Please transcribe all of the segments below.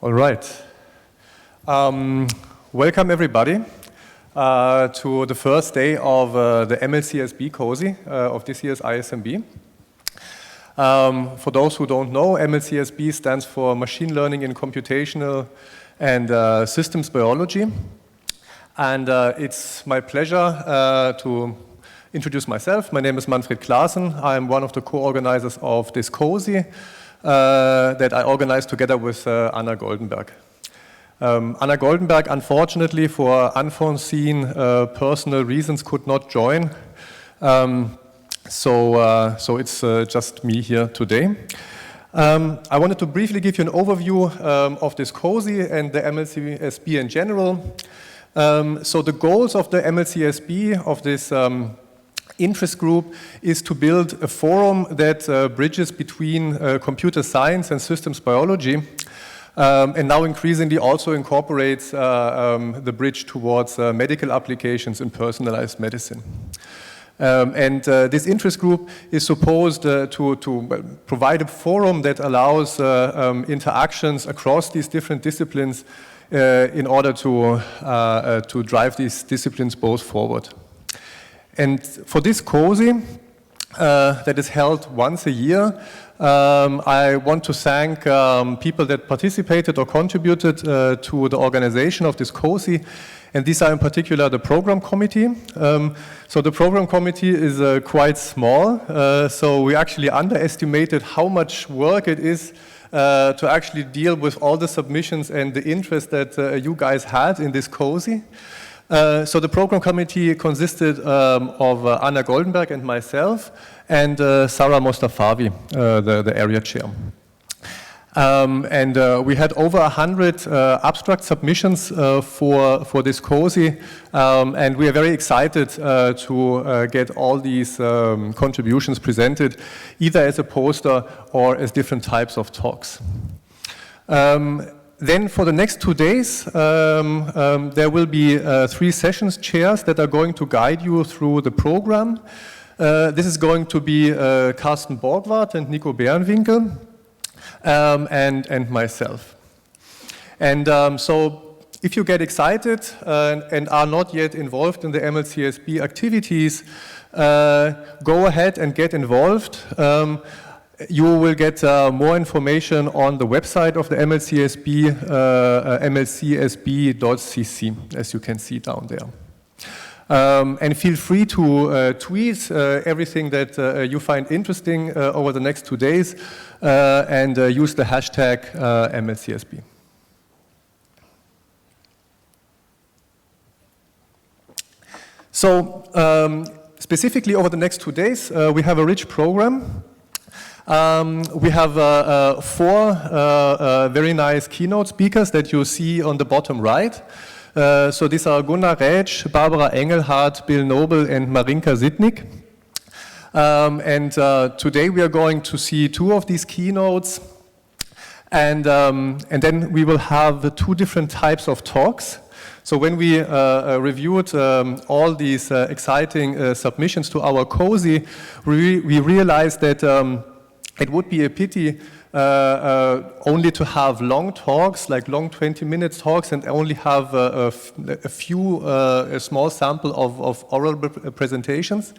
All right. Welcome everybody to the first day of the MLCSB COSI of this year's ISMB. For those who don't know, MLCSB stands for Machine Learning in Computational and Systems Biology. And it's my pleasure to introduce myself. My name is Manfred Klaassen. I'm one of the co-organizers of this COSI that I organized together with Anna Goldenberg. Anna Goldenberg, unfortunately, for unforeseen personal reasons, could not join. So it's just me here today. I wanted to briefly give you an overview of this COSI and the MLCSB in general. So the goals of the MLCSB, of this interest group, is to build a forum that bridges between computer science and systems biology, and now increasingly also incorporates the bridge towards medical applications in personalized medicine. This interest group is supposed to provide a forum that allows interactions across these different disciplines in order to drive these disciplines both forward. And for this COSI that is held once a year, I want to thank people that participated or contributed to the organization of this COSI, and these are in particular the program committee. So the program committee is quite small, so we actually underestimated how much work it is to actually deal with all the submissions and the interest that you guys had in this COSI. So the program committee consisted of Anna Goldenberg and myself, and Sarah Mostafavi, the area chair. We had over 100 abstract submissions for this COSI, and we are very excited to get all these contributions presented, either as a poster or as different types of talks. Then for the next 2 days, there will be 3 sessions chairs that are going to guide you through the program. This is going to be Carsten Borgward and Nico Bärenwinkel, and myself. And so if you get excited and are not yet involved in the MLCSB activities, go ahead and get involved. You will get more information on the website of the MLCSB, mlcsb.cc, as you can see down there. And feel free to tweet everything that you find interesting over the next 2 days, and use the hashtag MLCSB. So specifically over the next 2 days, we have a rich program. We have 4 very nice keynote speakers that you see on the bottom right. So these are Gunnar Rätsch, Barbara Engelhardt, Bill Noble, and Marinka Sitnik. Today we are going to see 2 of these keynotes, and then we will have 2 different types of talks. So when we reviewed all these exciting submissions to our COSI, we realized that it would be a pity only to have long talks, like long 20-minute talks, and only have a small sample of oral presentations.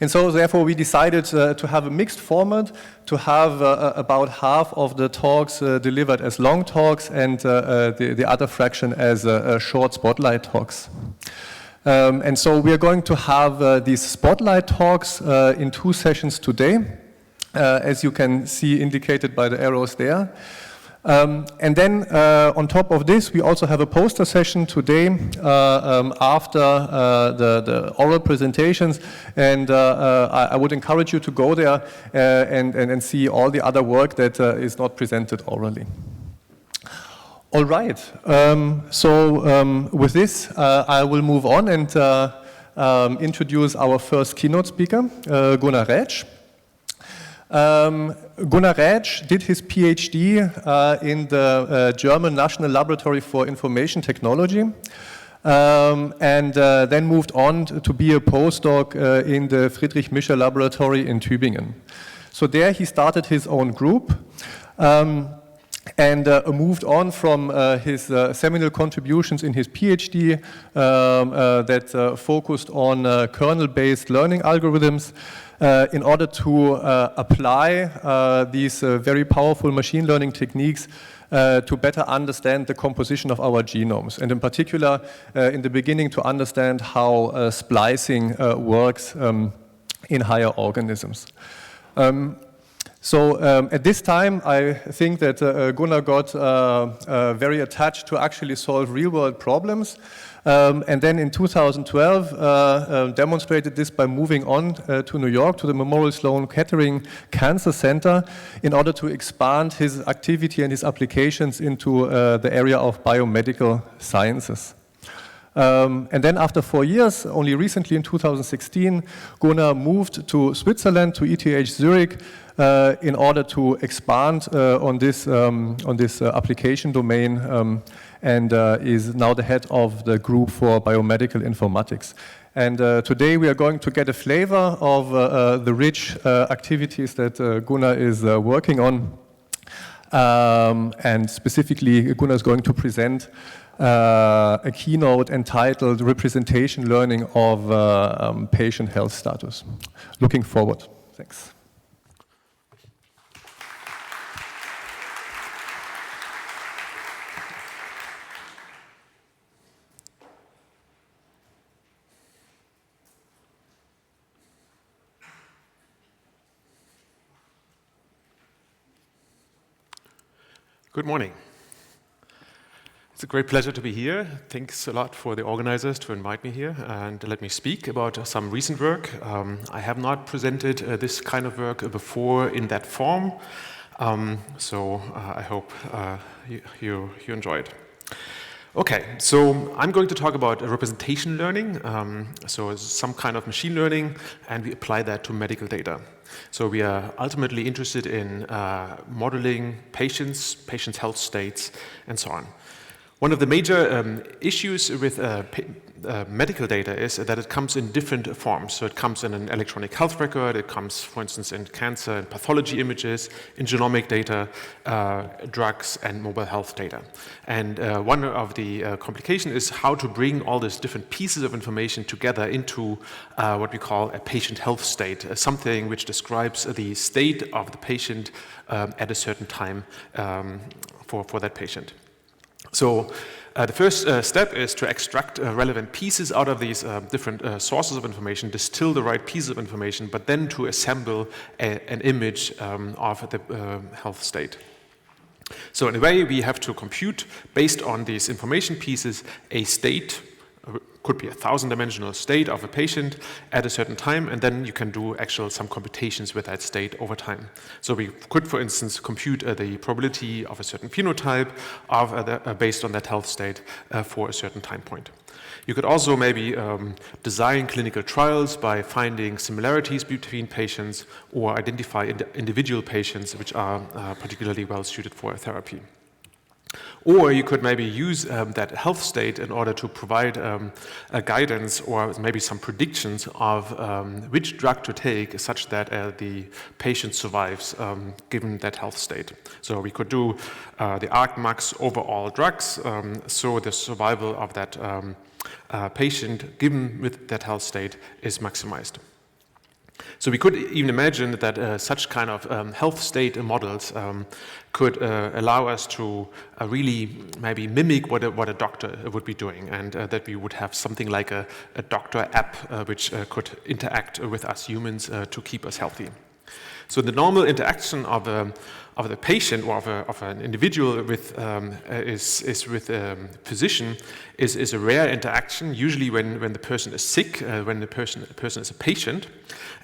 And so therefore we decided to have a mixed format, to have about half of the talks delivered as long talks, and the other fraction as short spotlight talks. And so we are going to have these spotlight talks in 2 sessions today, as you can see indicated by the arrows there. And then on top of this, we also have a poster session today after the oral presentations, and I would encourage you to go there and see all the other work that is not presented orally. All right, so with this, I will move on and introduce our first keynote speaker, Gunnar Rätsch. Gunnar Rätsch did his PhD in the German National Laboratory for Information Technology, and then moved on to be a postdoc in the Friedrich Mischer Laboratory in Tübingen. So there he started his own group. and moved on from his seminal contributions in his PhD that focused on kernel-based learning algorithms in order to apply these very powerful machine learning techniques to better understand the composition of our genomes, and in particular, in the beginning, to understand how splicing works in higher organisms. At this time, I think that Gunnar got very attached to actually solve real-world problems, and then in 2012 demonstrated this by moving on to New York, to the Memorial Sloan Kettering Cancer Center, in order to expand his activity and his applications into the area of biomedical sciences. And then after 4 years, only recently in 2016, Gunnar moved to Switzerland, to ETH Zurich, in order to expand on this application domain, and is now the head of the group for biomedical informatics. And today we are going to get a flavor of the rich activities that Gunnar is working on. And specifically, Gunnar is going to present a keynote entitled Representation Learning of Patient Health Status. Looking forward. Thanks. Good morning. It's a great pleasure to be here. Thanks a lot for the organizers to invite me here and let me speak about some recent work. I have not presented this kind of work before in that form, so I hope you enjoy it. Okay, so I'm going to talk about representation learning, so it's some kind of machine learning, and we apply that to medical data. So we are ultimately interested in modeling patients' health states, and so on. One of the major issues with medical data is that it comes in different forms. So it comes in an electronic health record, it comes, for instance, in cancer and pathology images, in genomic data, drugs, and mobile health data. And one of the complications is how to bring all these different pieces of information together into what we call a patient health state, something which describes the state of the patient at a certain time for that patient. So the first step is to extract relevant pieces out of these different sources of information, distill the right pieces of information, but then to assemble an image of the health state. So in a way, we have to compute, based on these information pieces, a state, could be a 1,000-dimensional state of a patient at a certain time, and then you can do some computations with that state over time. So we could, for instance, compute the probability of a certain phenotype based on that health state for a certain time point. You could also maybe design clinical trials by finding similarities between patients or identify individual patients which are particularly well suited for a therapy. Or you could maybe use that health state in order to provide a guidance or maybe some predictions of which drug to take such that the patient survives given that health state. So we could do the argmax over all drugs, so the survival of that patient given with that health state is maximized. So we could even imagine that such kind of health state models could allow us to really maybe mimic what a doctor would be doing, and that we would have something like a doctor app which could interact with us humans to keep us healthy. So the normal interaction of the patient or of an individual with with a physician is a rare interaction, usually when the person is sick, when the person is a patient.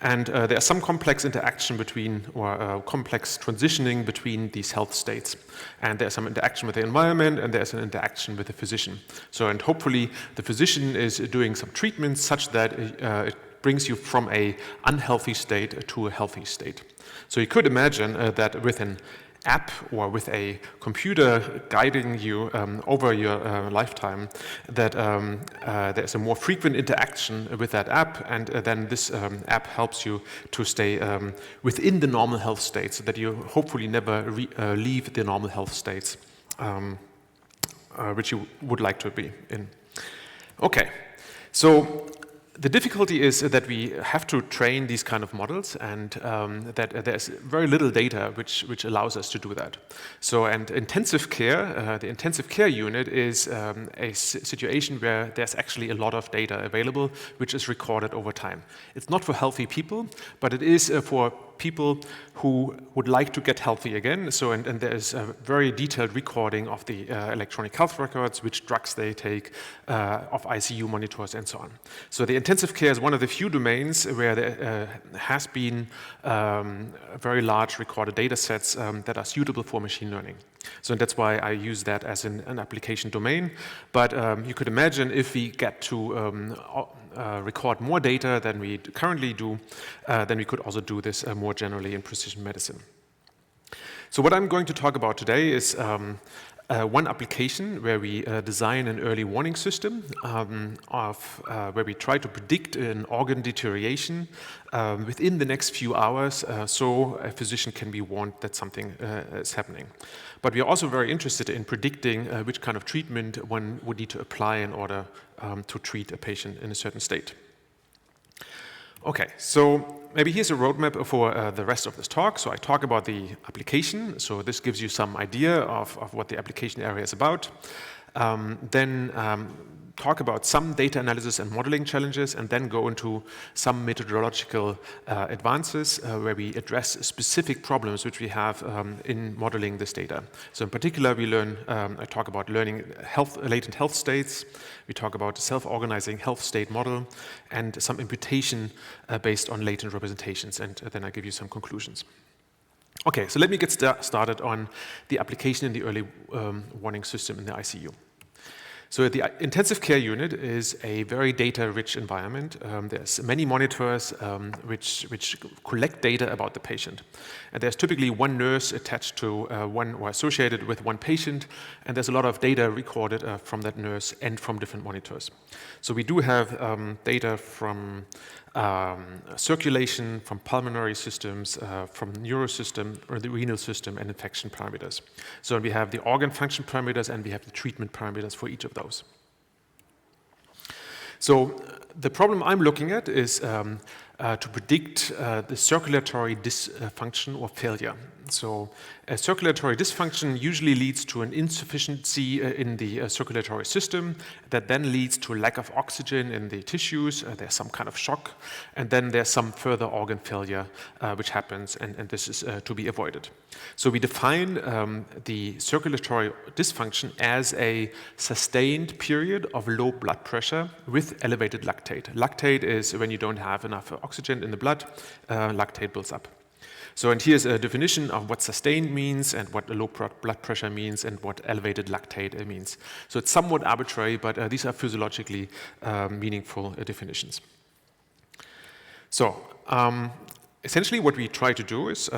And there's some complex interaction between, or complex transitioning between these health states. And there's some interaction with the environment, and there's an interaction with the physician. So, and hopefully the physician is doing some treatments such that it brings you from an unhealthy state to a healthy state. So you could imagine that with an app or with a computer guiding you over your lifetime, that there's a more frequent interaction with that app, and then this app helps you to stay within the normal health state, so that you hopefully never leave the normal health states which you would like to be in. Okay, so the difficulty is that we have to train these kind of models, and that there's very little data which allows us to do that. So, and intensive care, the intensive care unit is a situation where there's actually a lot of data available, which is recorded over time. It's not for healthy people, but it is for people who would like to get healthy again. So, and there is a very detailed recording of the electronic health records, which drugs they take, of ICU monitors, and so on. So the intensive care is one of the few domains where there has been very large recorded data sets that are suitable for machine learning. So that's why I use that as an application domain. But you could imagine if we get to record more data than we currently do, then we could also do this more generally in precision medicine. So what I'm going to talk about today is one application where we design an early warning system where we try to predict an organ deterioration within the next few hours, so a physician can be warned that something is happening. But we are also very interested in predicting which kind of treatment one would need to apply in order to treat a patient in a certain state. Okay, so maybe here's a roadmap for the rest of this talk. So I talk about the application. So this gives you some idea of what the application area is about. Then talk about some data analysis and modeling challenges, and then go into some methodological advances where we address specific problems which we have in modeling this data. So in particular, we I talk about learning latent health states. We talk about a self-organizing health state model and some imputation based on latent representations, and then I give you some conclusions. Okay, so let me get started on the application in the early warning system in the ICU. So the intensive care unit is a very data-rich environment. There's many monitors which collect data about the patient. And there's typically one nurse attached to one or associated with one patient, and there's a lot of data recorded from that nurse and from different monitors. So we do have data from circulation, from pulmonary systems, from neurosystem or the renal system, and infection parameters. So we have the organ function parameters and we have the treatment parameters for each of those. So the problem I'm looking at is to predict the circulatory dysfunction or failure. So a circulatory dysfunction usually leads to an insufficiency in the circulatory system that then leads to a lack of oxygen in the tissues. There's some kind of shock, and then there's some further organ failure which happens, and this is to be avoided. So we define the circulatory dysfunction as a sustained period of low blood pressure with elevated lactate. Lactate is when you don't have enough oxygen in the blood, lactate builds up. So, and here's a definition of what sustained means and what low blood pressure means and what elevated lactate means. So it's somewhat arbitrary, but these are physiologically meaningful definitions. So essentially what we try to do is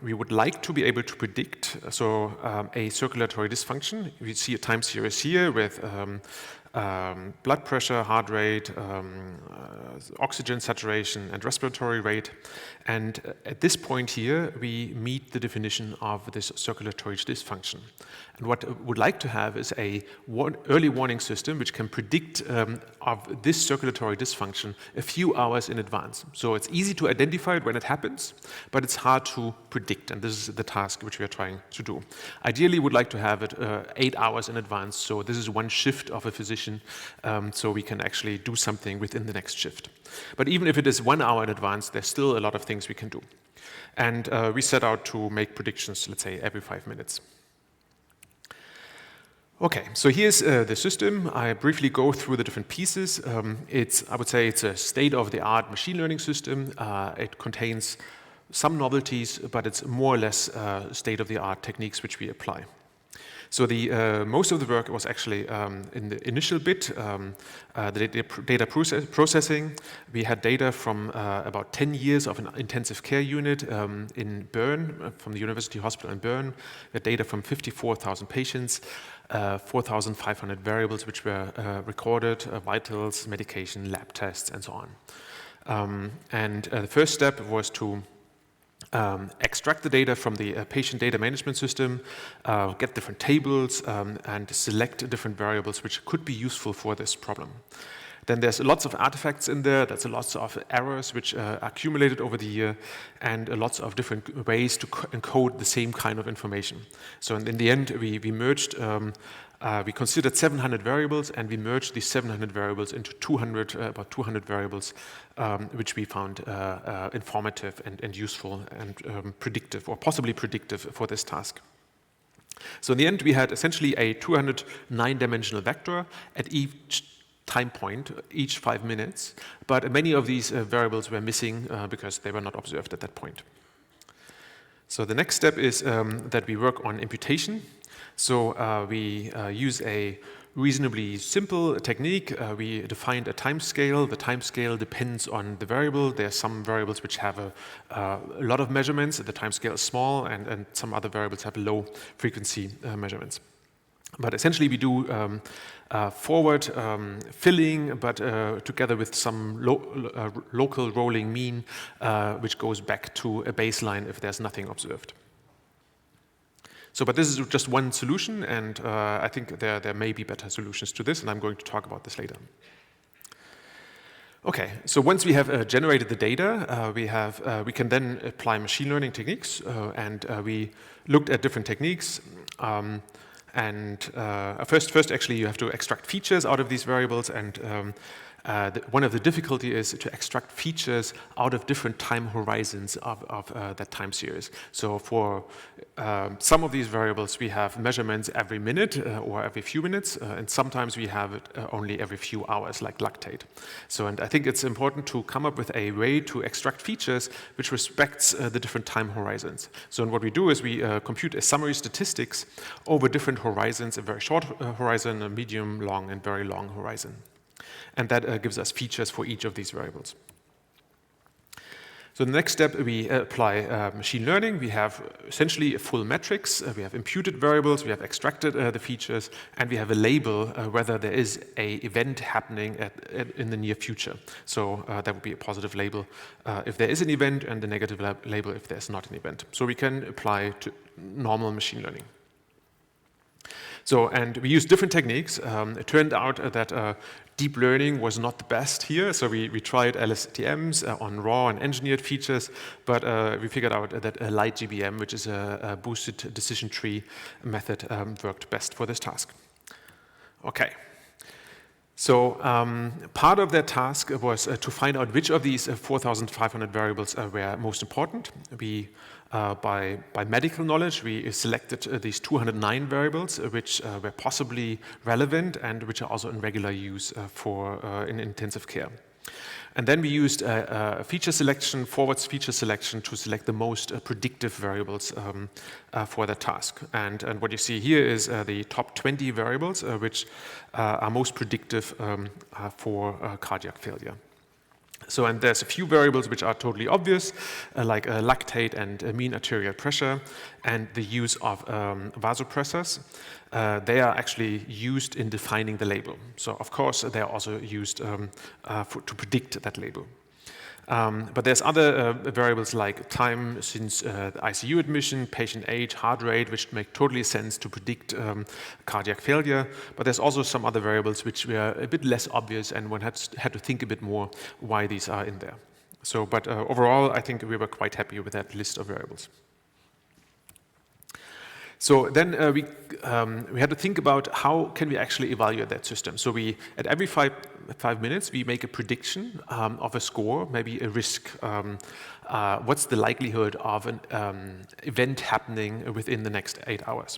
we would like to be able to predict a circulatory dysfunction. We see a time series here with blood pressure, heart rate, oxygen saturation, and respiratory rate. And at this point here, we meet the definition of this circulatory dysfunction. And what I would like to have is a early warning system which can predict of this circulatory dysfunction a few hours in advance. So it's easy to identify it when it happens, but it's hard to predict. And this is the task which we are trying to do. Ideally, we would like to have it 8 hours in advance. So this is one shift of a physician, so we can actually do something within the next shift. But even if it is 1 hour in advance, there's still a lot of things we can do. And we set out to make predictions, let's say, every 5 minutes. Okay, so here's the system. I briefly go through the different pieces. I would say it's a state-of-the-art machine learning system. It contains some novelties, but it's more or less state-of-the-art techniques which we apply. So the most of the work was actually in the initial bit, the data processing. We had data from about 10 years of an intensive care unit in Bern, from the University Hospital in Bern. We had data from 54,000 patients, 4,500 variables which were recorded, vitals, medication, lab tests, and so on. And the first step was to extract the data from the patient data management system, get different tables, and select different variables which could be useful for this problem. Then there's lots of artifacts in there, there's lots of errors which accumulated over the year, and lots of different ways to encode the same kind of information. So in the end, we merged, we considered 700 variables, and we merged these 700 variables into about 200 variables, which we found informative and useful and predictive, or possibly predictive for this task. So in the end, we had essentially a 209-dimensional vector at each time point, each 5 minutes, but many of these variables were missing because they were not observed at that point. So the next step is that we work on imputation. So we use a reasonably simple technique. We defined a time scale. The time scale depends on the variable. There are some variables which have a lot of measurements. The time scale is small, and some other variables have low frequency measurements. But essentially, we do forward filling, but together with some local rolling mean, which goes back to a baseline if there's nothing observed. So, but this is just one solution, and I think there may be better solutions to this, and I'm going to talk about this later. Okay, so once we have generated the data, we can then apply machine learning techniques, and we looked at different techniques. First, actually, you have to extract features out of these variables, and one of the difficulty is to extract features out of different time horizons of that time series. So for some of these variables, we have measurements every minute or every few minutes, and sometimes we have it only every few hours, like lactate. So, and I think it's important to come up with a way to extract features which respects the different time horizons. So, and what we do is we compute a summary statistics over different horizons, a very short horizon, a medium, long, and very long horizon. And that gives us features for each of these variables. So the next step, we apply machine learning. We have essentially a full matrix. We have imputed variables, we have extracted the features, and we have a label whether there is an event happening in the near future. So that would be a positive label if there is an event, and a negative label if there's not an event. So we can apply to normal machine learning. So, and we used different techniques. It turned out that deep learning was not the best here. So we tried LSTMs on raw and engineered features, but we figured out that a light GBM, which is a boosted decision tree method, worked best for this task. Okay. So part of that task was to find out which of these 4,500 variables were most important. We by medical knowledge, we selected these 209 variables, which were possibly relevant and which are also in regular use in intensive care. And then we used feature selection, forwards feature selection, to select the most predictive variables for that task. And what you see here is the top 20 variables, which are most predictive for cardiac failure. So, and there's a few variables which are totally obvious, like lactate and mean arterial pressure, and the use of vasopressors. They are actually used in defining the label. So, of course, they are also used to predict that label. But there's other variables like time since ICU admission, patient age, heart rate, which make totally sense to predict cardiac failure. But there's also some other variables which were a bit less obvious, and one had to think a bit more why these are in there. So, but overall, I think we were quite happy with that list of variables. So then we had to think about how can we actually evaluate that system. So we, at every five minutes, we make a prediction of a score, maybe a risk. What's the likelihood of an event happening within the next 8 hours?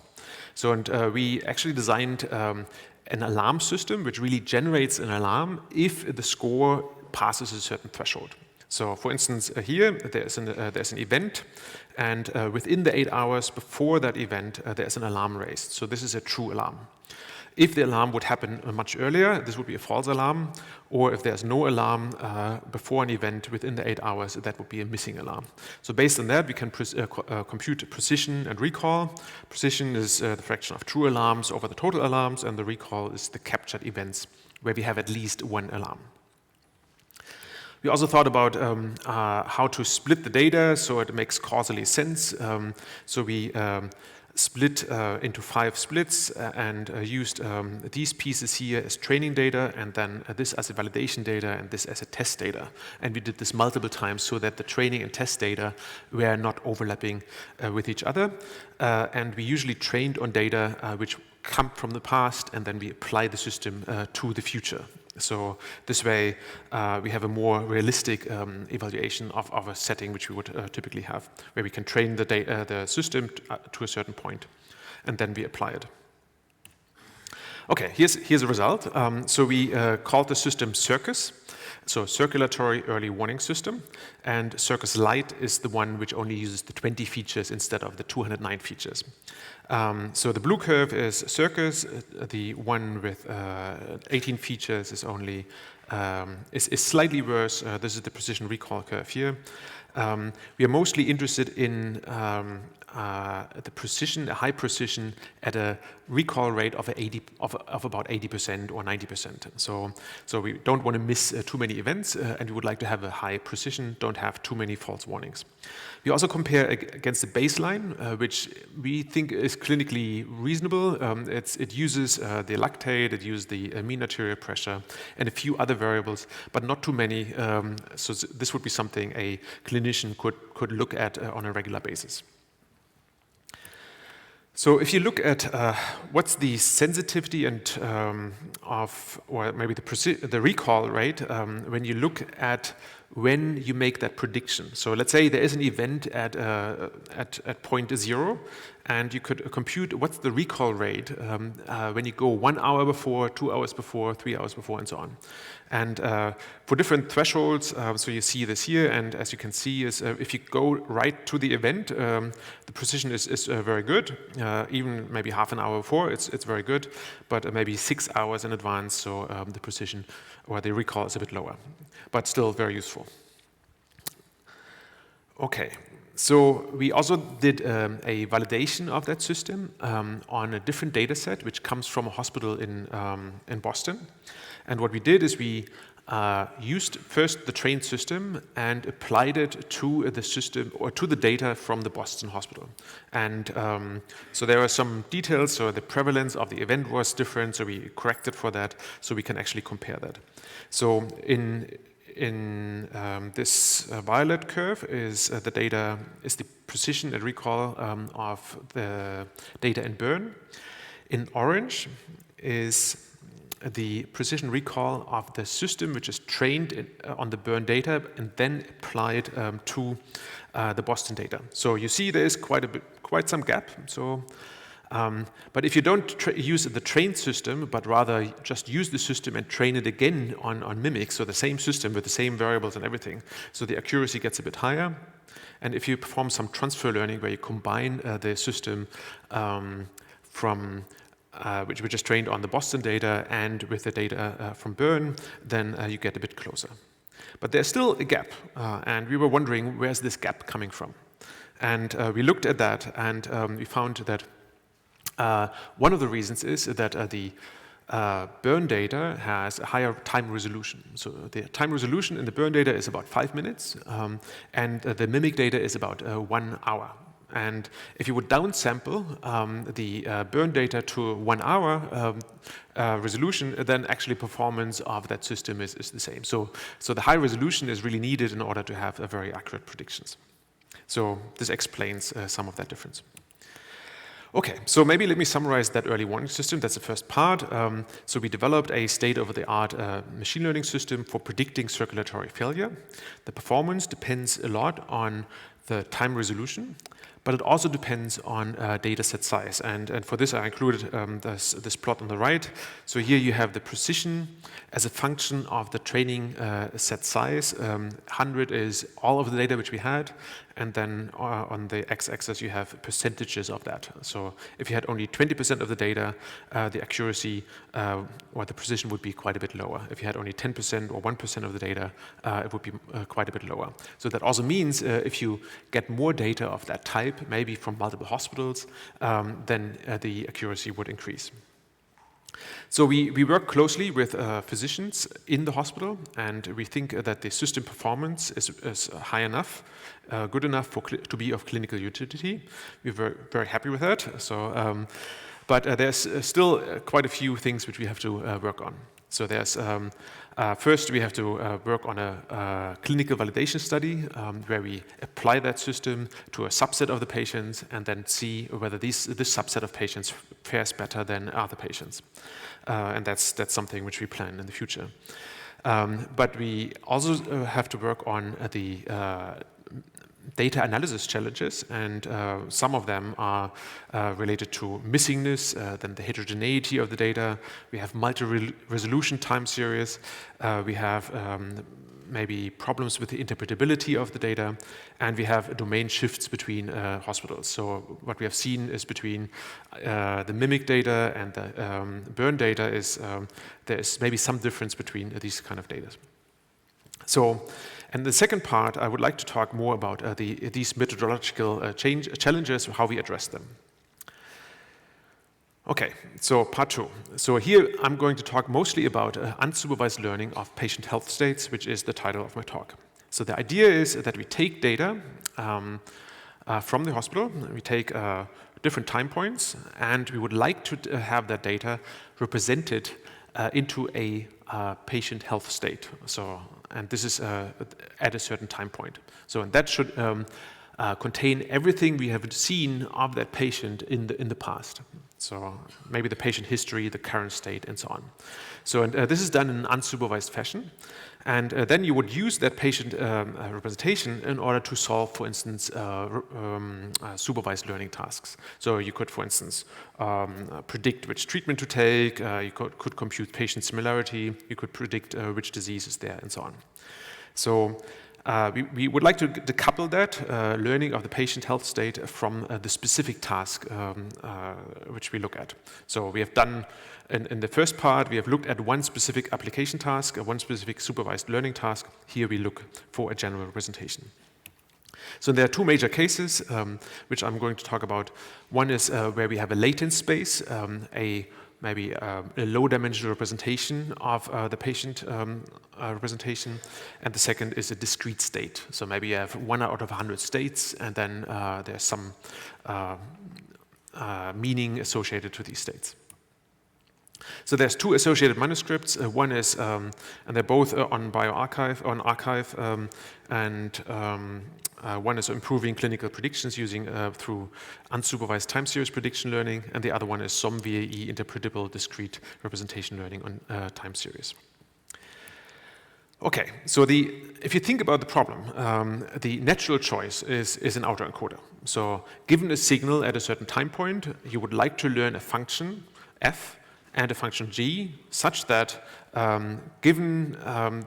So, and we actually designed an alarm system which really generates an alarm if the score passes a certain threshold. So for instance, here there's an event, and within the 8 hours before that event, there's an alarm raised. So this is a true alarm. If the alarm would happen much earlier, this would be a false alarm, or if there's no alarm before an event within the 8 hours, that would be a missing alarm. So based on that, we can compute precision and recall. Precision is the fraction of true alarms over the total alarms, and the recall is the captured events where we have at least one alarm. We also thought about how to split the data so it makes causally sense. So we split into 5 splits and used these pieces here as training data, and then this as a validation data, and this as a test data. And we did this multiple times so that the training and test data were not overlapping with each other. And we usually trained on data which come from the past, and then we apply the system to the future. So this way, we have a more realistic evaluation of a setting which we would typically have, where we can train the system to a certain point, and then we apply it. Okay, here's a result. So we called the system Circus, so Circulatory Early Warning System, and Circus Lite is the one which only uses the 20 features instead of the 209 features. So the blue curve is Circus. The one with 18 features is only is slightly worse. This is the precision recall curve here. We are mostly interested in the precision, a high precision at a recall rate of about 80% or 90%. So we don't want to miss too many events, and we would like to have a high precision, don't have too many false warnings. We also compare against the baseline, which we think is clinically reasonable. It uses the lactate, it uses the mean arterial pressure, and a few other variables, but not too many. So this would be something a clinician could look at on a regular basis. So if you look at what's the sensitivity and or maybe the recall rate when you look at when you make that prediction. So let's say there is an event at point 0, and you could compute what's the recall rate when you go 1 hour before, 2 hours before, 3 hours before, and so on. And for different thresholds, so you see this here, and as you can see, is if you go right to the event, the precision is very good. Even maybe half an hour before, it's very good, but maybe 6 hours in advance, so the precision or the recall is a bit lower, but still very useful. Okay, so we also did a validation of that system on a different data set, which comes from a hospital in Boston. And what we did is we used first the trained system and applied it to the system or to the data from the Boston hospital. And so there are some details. So the prevalence of the event was different, so we corrected for that, so we can actually compare that. So in this violet curve is the data, is the precision and recall of the data in Bern. In orange is the precision recall of the system, which is trained on the Bern data and then applied to the Boston data. So you see there is quite some gap. So, but if you don't use the trained system, but rather just use the system and train it again on mimics, so the same system with the same variables and everything, so the accuracy gets a bit higher. And if you perform some transfer learning where you combine the system from which is trained on the Boston data and with the data from Bern, then you get a bit closer. But there's still a gap, and we were wondering, where's this gap coming from? And we looked at that, and we found that one of the reasons is that the Bern data has a higher time resolution. So the time resolution in the Bern data is about 5 minutes, and the mimic data is about 1 hour. And if you would downsample the Bern data to 1 hour resolution, then actually performance of that system is the same. So the high resolution is really needed in order to have very accurate predictions. So this explains some of that difference. Okay, so maybe let me summarize that early warning system. That's the first part. So we developed a state-of-the-art machine learning system for predicting circulatory failure. The performance depends a lot on the time resolution, But it also depends on data set size. And for this, I included this plot on the right. So here you have the precision as a function of the training set size. 100 is all of the data which we had. And then on the x-axis, you have percentages of that. So if you had only 20% of the data, the accuracy or the precision would be quite a bit lower. If you had only 10% or 1% of the data, it would be quite a bit lower. So that also means if you get more data of that type, maybe from multiple hospitals, then the accuracy would increase. So we work closely with physicians in the hospital, and we think that the system performance is high enough, good enough to be of clinical utility. We're very happy with that. So, but there's still quite a few things which we have to work on. So there's first we have to work on a clinical validation study where we apply that system to a subset of the patients and then see whether this subset of patients fares better than other patients. And that's something which we plan in the future. But we also have to work on the data analysis challenges, and some of them are related to missingness, then the heterogeneity of the data. We have multi-resolution time series. We have maybe problems with the interpretability of the data, and we have domain shifts between hospitals. So what we have seen is between the mimic data and the burn data is there is maybe some difference between these kind of data. So, and the second part, I would like to talk more about these methodological challenges, how we address them. Okay, so part 2. So here I'm going to talk mostly about unsupervised learning of patient health states, which is the title of my talk. So the idea is that we take data from the hospital, we take different time points, and we would like to have that data represented into a patient health state. So, and this is at a certain time point. So, and that should contain everything we have seen of that patient in the past. So maybe the patient history, the current state, and so on. So and, this is done in an unsupervised fashion. And then you would use that patient representation in order to solve, for instance, supervised learning tasks. So you could, for instance, predict which treatment to take, you could compute patient similarity, you could predict which disease is there, and so on. So we would like to decouple that learning of the patient health state from the specific task which we look at. So we have done, in the first part, we have looked at one specific application task, one specific supervised learning task. Here we look for a general representation. So there are two major cases which I'm going to talk about. One is where we have a latent space, maybe a low-dimensional representation of the patient representation, and the second is a discrete state. So maybe you have 1 out of 100 states, and then there's some meaning associated to these states. So there's two associated manuscripts. One is, and they're both on bioRxiv, on archive, and one is improving clinical predictions using through unsupervised time series prediction learning, and the other one is SOM-VAE, interpretable discrete representation learning on time series. Okay, so if you think about the problem, the natural choice is an autoencoder. So given a signal at a certain time point, you would like to learn a function, f, and a function g, such that given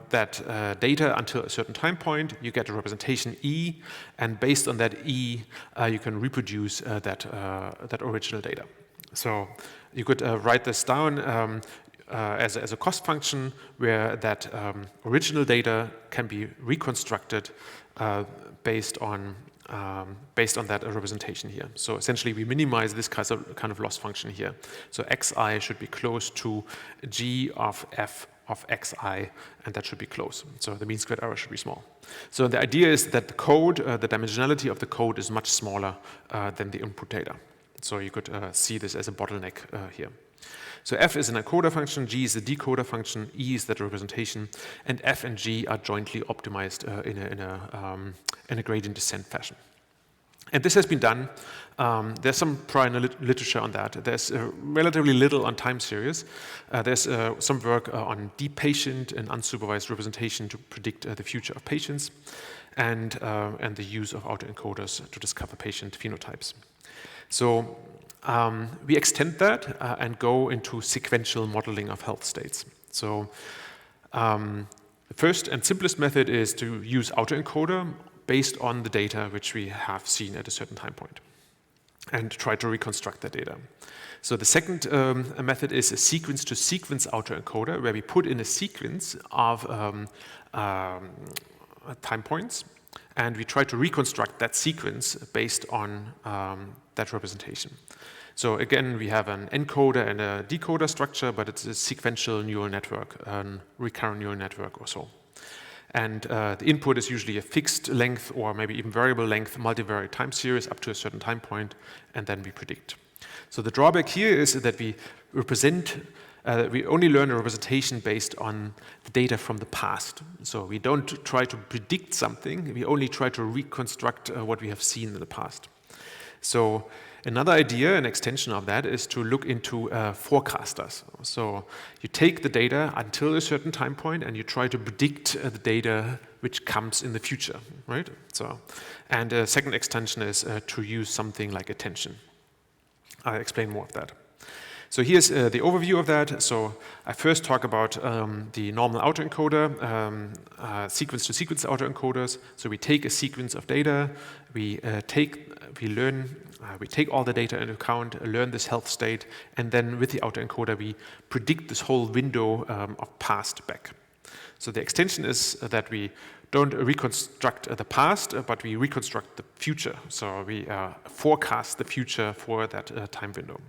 that data until a certain time point, you get a representation e, and based on that e, you can reproduce that original data. So you could write this down as a cost function where that original data can be reconstructed based on that representation here. So essentially we minimize this kind of loss function here. So xi should be close to g of f of xi, and that should be close. So the mean squared error should be small. So the idea is that the code, the dimensionality of the code is much smaller than the input data. So you could see this as a bottleneck here. So f is an encoder function, g is a decoder function, e is that representation, and f and g are jointly optimized in a gradient descent fashion. And this has been done. There's some prior literature on that. There's relatively little on time series. There's some work on deep patient and unsupervised representation to predict the future of patients, and the use of autoencoders to discover patient phenotypes. So we extend that and go into sequential modeling of health states. So the first and simplest method is to use autoencoder based on the data which we have seen at a certain time point, and try to reconstruct the data. So the second method is a sequence-to-sequence autoencoder, where we put in a sequence of time points, and we try to reconstruct that sequence based on that representation. So again, we have an encoder and a decoder structure, but it's a sequential neural network, a recurrent neural network or so. And the input is usually a fixed length or maybe even variable length multivariate time series up to a certain time point, and then we predict. So the drawback here is that we only learn a representation based on the data from the past. So we don't try to predict something, we only try to reconstruct what we have seen in the past. So another idea, an extension of that, is to look into forecasters. So you take the data until a certain time point and you try to predict the data which comes in the future, right? So, and a second extension is to use something like attention. I'll explain more of that. So here's the overview of that. So I first talk about the normal autoencoder, sequence-to-sequence autoencoders. So we take a sequence of data, we take all the data into account, learn this health state, and then with the autoencoder we predict this whole window of past back. So the extension is that we don't reconstruct the past, but we reconstruct the future. So we forecast the future for that time window.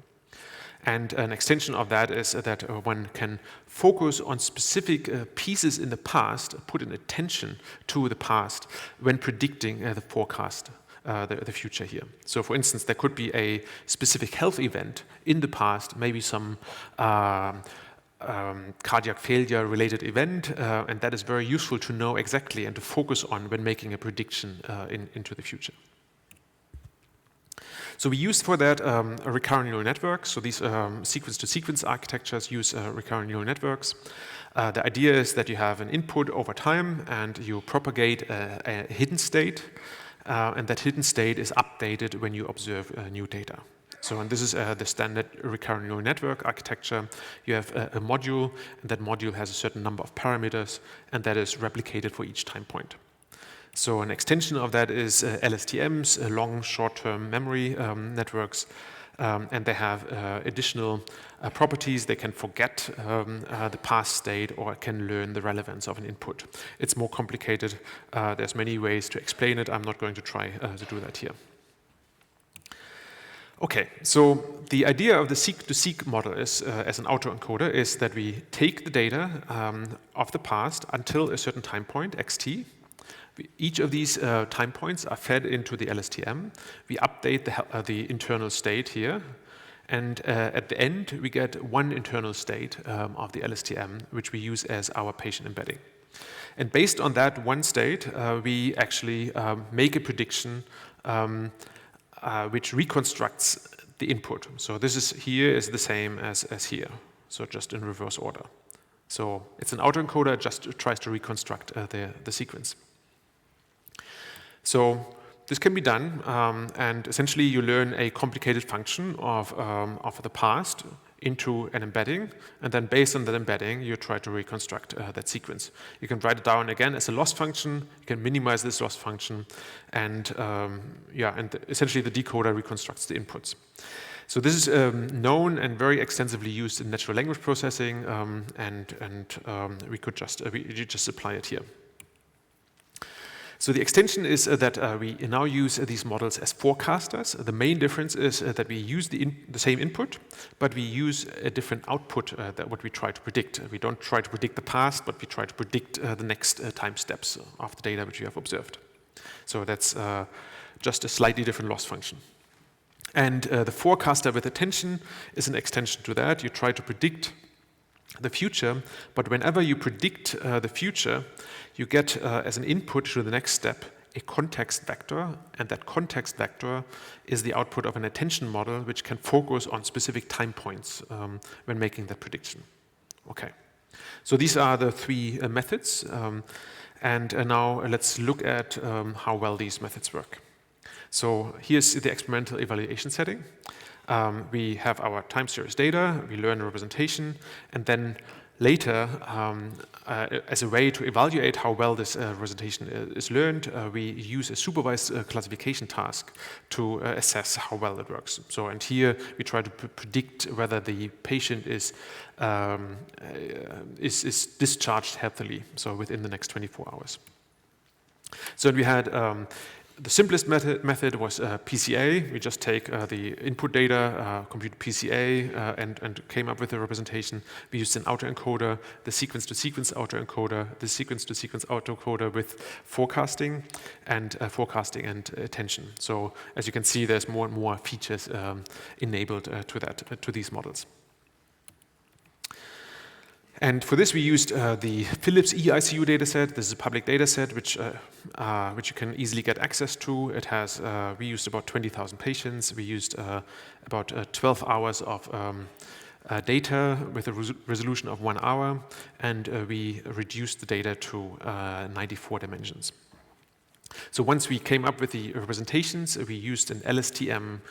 And an extension of that is that one can focus on specific pieces in the past, put an attention to the past when predicting the forecast, the future here. So for instance, there could be a specific health event in the past, maybe some cardiac failure related event, and that is very useful to know exactly and to focus on when making a prediction into the future. So we use for that a recurrent neural network. So these sequence-to-sequence architectures use recurrent neural networks. The idea is that you have an input over time and you propagate a hidden state, and that hidden state is updated when you observe new data. So and this is the standard recurrent neural network architecture. You have a module, and that module has a certain number of parameters, and that is replicated for each time point. So an extension of that is LSTMs, long short-term memory networks, and they have additional properties. They can forget the past state or can learn the relevance of an input. It's more complicated. There's many ways to explain it. I'm not going to try to do that here. Okay, so the idea of the seek-to-seek model is, as an autoencoder, is that we take the data of the past until a certain time point, xt. Each of these time points are fed into the LSTM. We update the internal state here, and at the end we get one internal state of the LSTM, which we use as our patient embedding. And based on that one state, we actually make a prediction which reconstructs the input. So this is here is the same as here, so just in reverse order. So it's an autoencoder, just tries to reconstruct the sequence. So this can be done, and essentially you learn a complicated function of the past into an embedding, and then based on that embedding, you try to reconstruct that sequence. You can write it down again as a loss function. You can minimize this loss function, and essentially the decoder reconstructs the inputs. So this is known and very extensively used in natural language processing, we just apply it here. So the extension is that we now use these models as forecasters. The main difference is that we use the same input, but we use a different output that what we try to predict. We don't try to predict the past, but we try to predict the next time steps of the data which we have observed. So that's just a slightly different loss function. And the forecaster with attention is an extension to that. You try to predict the future, but whenever you predict the future, you get as an input to the next step a context vector, and that context vector is the output of an attention model which can focus on specific time points when making that prediction. Okay, so these are the three methods, and now let's look at how well these methods work. So here's the experimental evaluation setting. We have our time series data, we learn a representation, and then later, as a way to evaluate how well this representation is learned, we use a supervised classification task to assess how well it works. So, and here we try to predict whether the patient is discharged healthily, so within the next 24 hours. So we had the simplest method was PCA. We just take the input data, compute PCA, and came up with a representation. We used an autoencoder, the sequence-to-sequence autoencoder, the sequence-to-sequence autoencoder with forecasting and attention. So as you can see, there's more and more features enabled to these models. And for this, we used the Philips eICU dataset. This is a public dataset which you can easily get access to. It has we used about 20,000 patients. We used about 12 hours of data with a resolution of 1 hour, and we reduced the data to 94 dimensions. So once we came up with the representations, we used an LSTM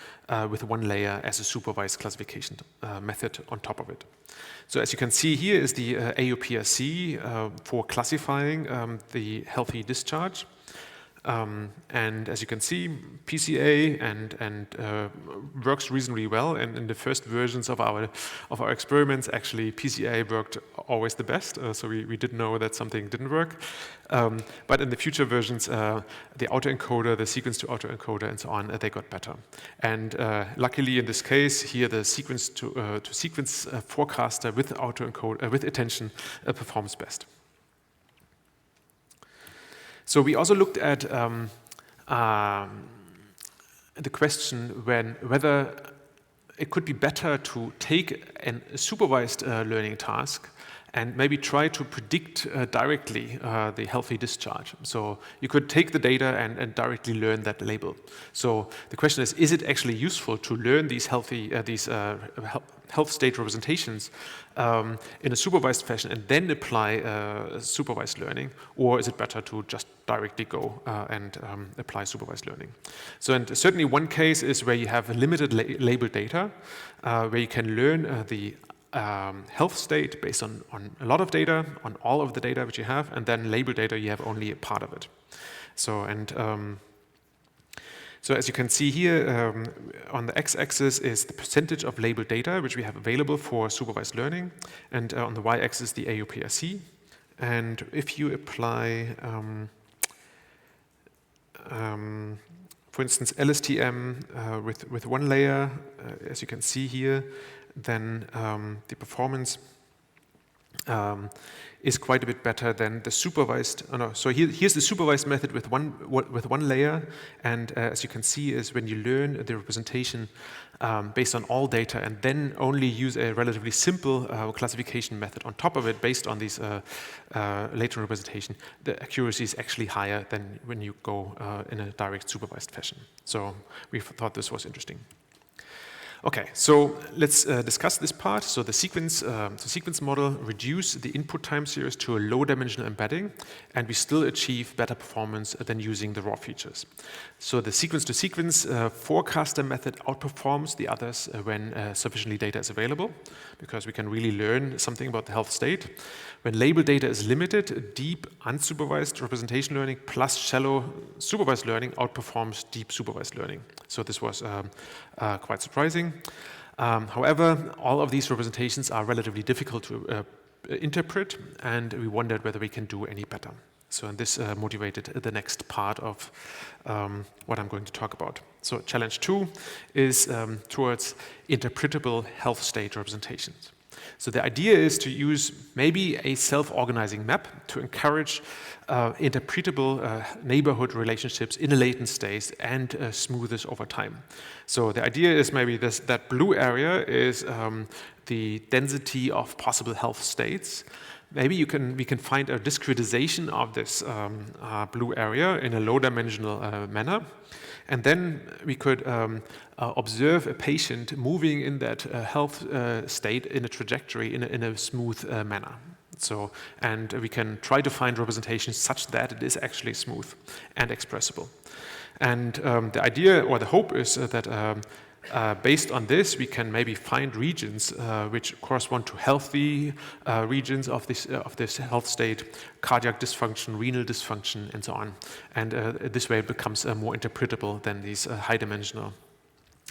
with one layer as a supervised classification method on top of it. So as you can see here is the AUPRC for classifying the healthy discharge. And as you can see, PCA and works reasonably well. And in the first versions of our experiments, actually PCA worked always the best. So we didn't know that something didn't work. But in the future versions, the autoencoder, the sequence to autoencoder, and so on, they got better. And luckily, in this case, here the sequence to sequence forecaster with autoencoder with attention performs best. So we also looked at the question whether it could be better to take a supervised learning task and maybe try to predict directly the healthy discharge. So you could take the data and directly learn that label. So the question is it actually useful to learn these health state representations in a supervised fashion and then apply supervised learning, or is it better to just directly go and apply supervised learning? So, and certainly one case is where you have limited label data, where you can learn the health state based on a lot of data, on all of the data which you have, and then label data, you have only a part of it. So, and so as you can see here, on the x-axis is the percentage of labeled data which we have available for supervised learning, and on the y-axis the AUPRC. And if you apply, for instance, LSTM with one layer, as you can see here, then the performance is quite a bit better than the supervised. Oh no, so here's the supervised method with one layer, and as you can see, is when you learn the representation based on all data, and then only use a relatively simple classification method on top of it based on these latent representation, the accuracy is actually higher than when you go in a direct supervised fashion. So we thought this was interesting. Okay, so let's discuss this part. So the sequence model reduced the input time series to a low-dimensional embedding, and we still achieve better performance than using the raw features. So the sequence-to-sequence forecaster method outperforms the others when sufficiently data is available, because we can really learn something about the health state. When label data is limited, deep unsupervised representation learning plus shallow supervised learning outperforms deep supervised learning. So this was quite surprising. However, all of these representations are relatively difficult to interpret, and we wondered whether we can do any better. So and this motivated the next part of what I'm going to talk about. So challenge 2 is towards interpretable health state representations. So the idea is to use maybe a self-organizing map to encourage interpretable neighborhood relationships in a latent state and smooth this over time. So the idea is maybe that blue area is the density of possible health states. maybe we can find a discretization of this blue area in a low-dimensional manner. And then we could observe a patient moving in that health state in a trajectory in a smooth manner. So, and we can try to find representations such that it is actually smooth and expressible. And the idea or the hope is that based on this, we can maybe find regions which correspond to healthy regions of this health state, cardiac dysfunction, renal dysfunction, and so on. And this way it becomes more interpretable than these high-dimensional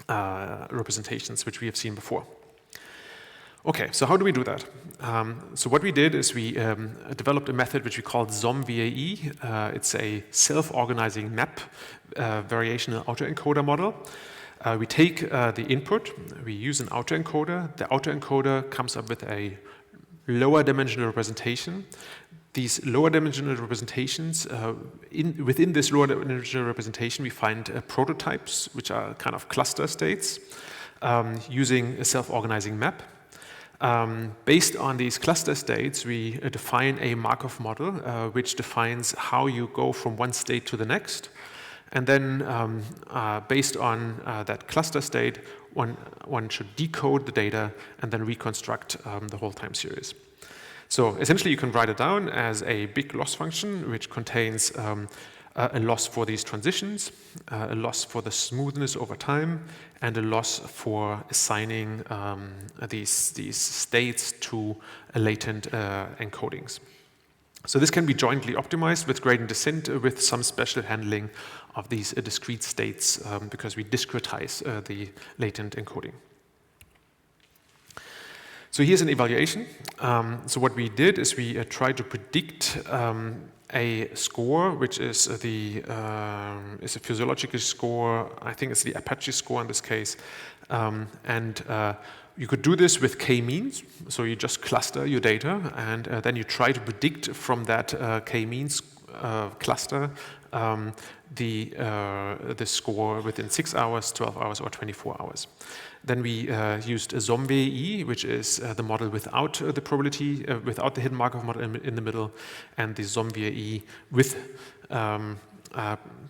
representations which we have seen before. Okay, so how do we do that? So what we did is we developed a method which we called SOM-VAE. It's a self-organizing map variational autoencoder model. We take the input, we use an autoencoder. The autoencoder comes up with a lower dimensional representation. These lower dimensional representations, within this lower dimensional representation, we find prototypes, which are kind of cluster states, using a self-organizing map. Based on these cluster states, we define a Markov model, which defines how you go from one state to the next. And then, based on that cluster state, one should decode the data and then reconstruct the whole time series. So essentially, you can write it down as a big loss function, which contains a loss for these transitions, a loss for the smoothness over time, and a loss for assigning these states to latent encodings. So this can be jointly optimized with gradient descent with some special handling of these discrete states because we discretize the latent encoding. So here's an evaluation. So what we did is we tried to predict a score, which is a physiological score. I think it's the Apache score in this case. You could do this with k-means. So you just cluster your data, and then you try to predict from that k-means cluster the score within 6 hours, 12 hours, or 24 hours. Then we used a SOM-VAE, which is the model without the probability, without the hidden Markov model in the middle, and the SOM-VAE with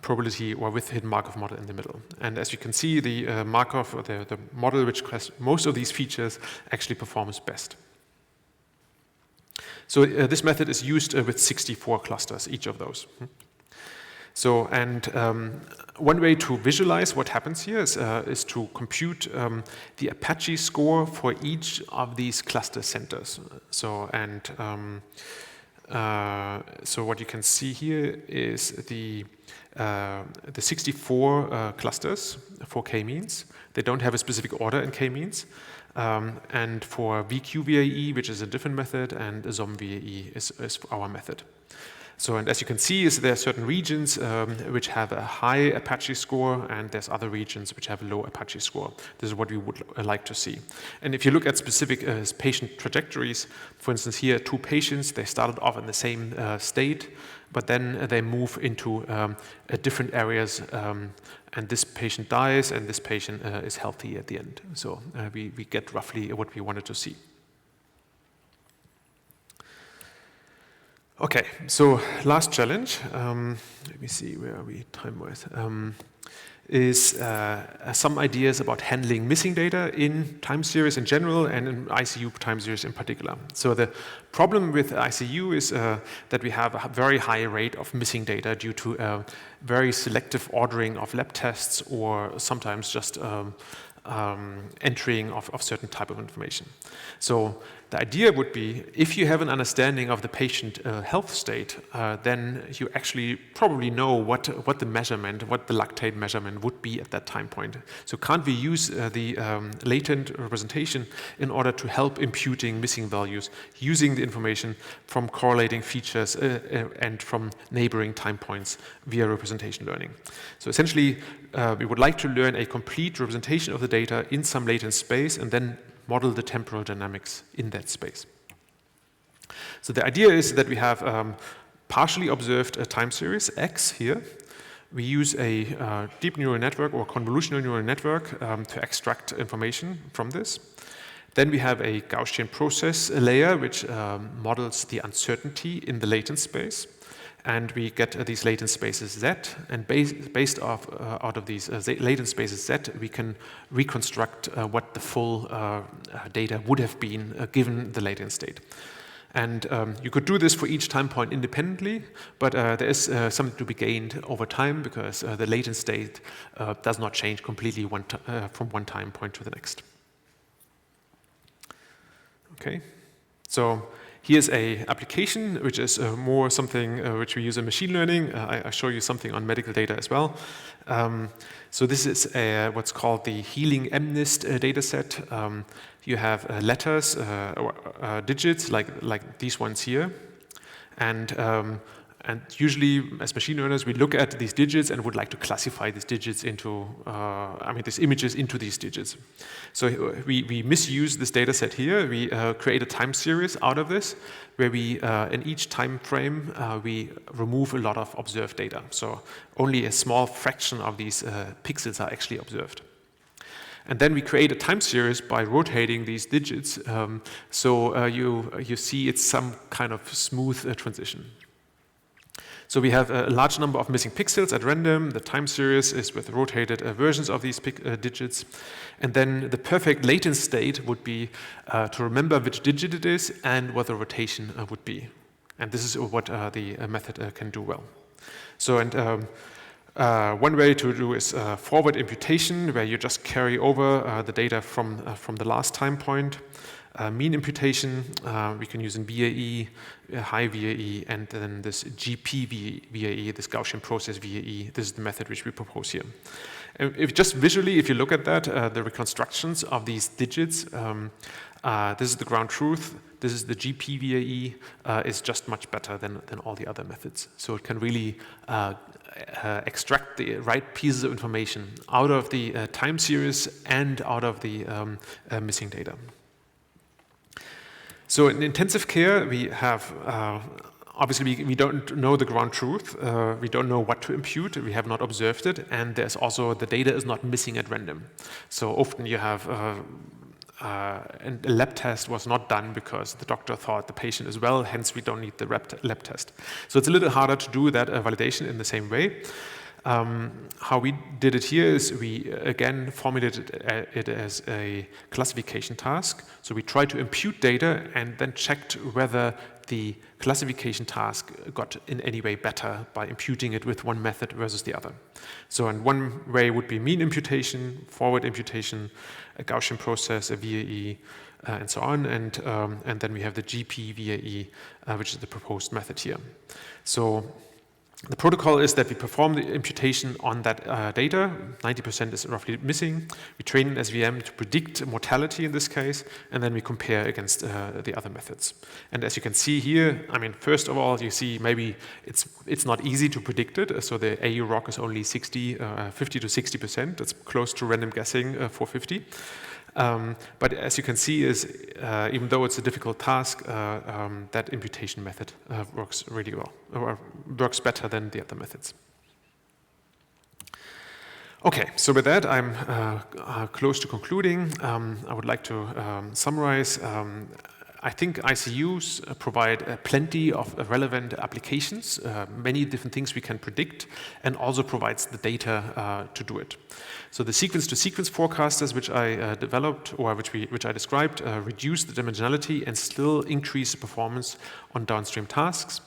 probability or with hidden Markov model in the middle. And as you can see, the Markov, or the model which has most of these features, actually performs best. So this method is used with 64 clusters, each of those. So, and one way to visualize what happens here is to compute the Apache score for each of these cluster centers. So, and so what you can see here is the 64 clusters for k-means. They don't have a specific order in k-means. And for VQ-VAE, which is a different method, and SOM-VAE is our method. So, and as you can see, is there are certain regions which have a high Apache score, and there's other regions which have a low Apache score. This is what we would like to see. And if you look at specific patient trajectories, for instance, here 2 patients, they started off in the same state, but then they move into different areas, and this patient dies, and this patient is healthy at the end. So we get roughly what we wanted to see. Okay, so last challenge, let me see, where are we time-wise, is some ideas about handling missing data in time series in general and in ICU time series in particular. So the problem with ICU is that we have a very high rate of missing data due to very selective ordering of lab tests, or sometimes just entering of certain type of information. So the idea would be, if you have an understanding of the patient health state, then you actually probably know what the measurement, what the lactate measurement would be at that time point. So can't we use the latent representation in order to help imputing missing values using the information from correlating features and from neighboring time points via representation learning? So essentially, we would like to learn a complete representation of the data in some latent space and then model the temporal dynamics in that space. So the idea is that we have partially observed a time series, X here. We use a deep neural network or convolutional neural network to extract information from this. Then we have a Gaussian process layer, which models the uncertainty in the latent space. And we get these latent spaces Z, and based out of these latent spaces Z, we can reconstruct what the full data would have been given the latent state. And you could do this for each time point independently, but there is something to be gained over time because the latent state does not change completely from one time point to the next. Okay, so here's a application which is more something which we use in machine learning. I show you something on medical data as well. So this is what's called the healing MNIST data set. You have letters or digits like these ones here. And usually, as machine learners, we look at these digits and would like to classify these digits into, these images into these digits. So we misuse this data set here. We create a time series out of this, where we, in each time frame, we remove a lot of observed data. So only a small fraction of these pixels are actually observed. And then we create a time series by rotating these digits, so you see it's some kind of smooth transition. So we have a large number of missing pixels at random. The time series is with rotated versions of these digits. And then the perfect latent state would be to remember which digit it is and what the rotation would be. And this is what the method can do well. So, one way to do is forward imputation, where you just carry over the data from the last time point. Mean imputation, we can use in VAE, high VAE, and then this GP VAE, this Gaussian process VAE. This is the method which we propose here. And if you look at that, the reconstructions of these digits, this is the ground truth, this is the GP VAE, is just much better than all the other methods. So it can really extract the right pieces of information out of the time series and out of the missing data. So in intensive care, we have, obviously we don't know the ground truth, we don't know what to impute, we have not observed it, and there's also, the data is not missing at random. So often you have, and a lab test was not done because the doctor thought the patient is well, hence we don't need the lab test. So it's a little harder to do that validation in the same way. How we did it here is we again formulated it as a classification task. So we tried to impute data and then checked whether the classification task got in any way better by imputing it with one method versus the other. So in one way would be mean imputation, forward imputation, a Gaussian process, a VAE, and so on. And then we have the GP VAE, which is the proposed method here. So the protocol is that we perform the imputation on that data. 90% is roughly missing. We train an SVM to predict mortality in this case, and then we compare against the other methods. And as you can see here, first of all, you see maybe it's not easy to predict it. So the AU-ROC is only 50 to 60%. That's close to random guessing 450. But as you can see, even though it's a difficult task, that imputation method works really well, or works better than the other methods. Okay, so with that, I'm close to concluding. I would like to summarize. I think ICUs provide plenty of relevant applications, many different things we can predict, and also provides the data to do it. So the sequence-to-sequence forecasters, which I developed, or which I described, reduce the dimensionality and still increase performance on downstream tasks.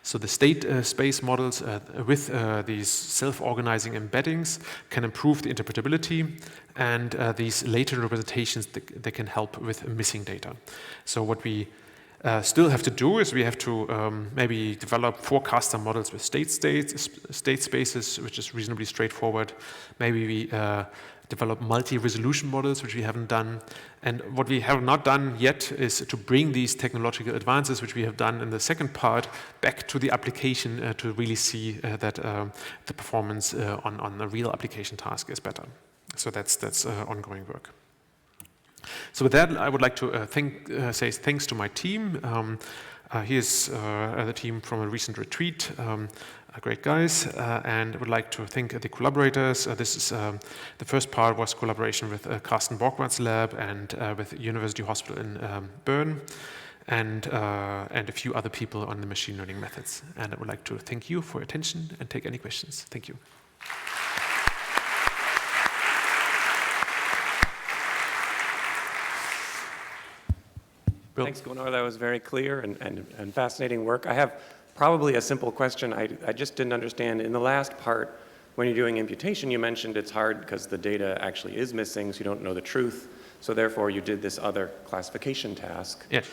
So the state space models with these self-organizing embeddings can improve the interpretability, and these later representations, they can help with missing data. So what we still have to do is we have to maybe develop forecaster models with state spaces, which is reasonably straightforward. Maybe we develop multi-resolution models, which we haven't done. And what we have not done yet is to bring these technological advances, which we have done in the second part, back to the application to really see that the performance on a real application task is better. So that's ongoing work. So with that, I would like to say thanks to my team. He is the team from a recent retreat, great guys, and I would like to thank the collaborators. This is the first part was collaboration with Carsten Borgwart's lab and with University Hospital in Bern, and a few other people on the machine learning methods. And I would like to thank you for your attention and take any questions. Thank you. Bill. Thanks, Gunnar. That was very clear and fascinating work. I have probably a simple question. I just didn't understand. In the last part, when you're doing imputation, you mentioned it's hard because the data actually is missing, so you don't know the truth. So therefore, you did this other classification task. Yes.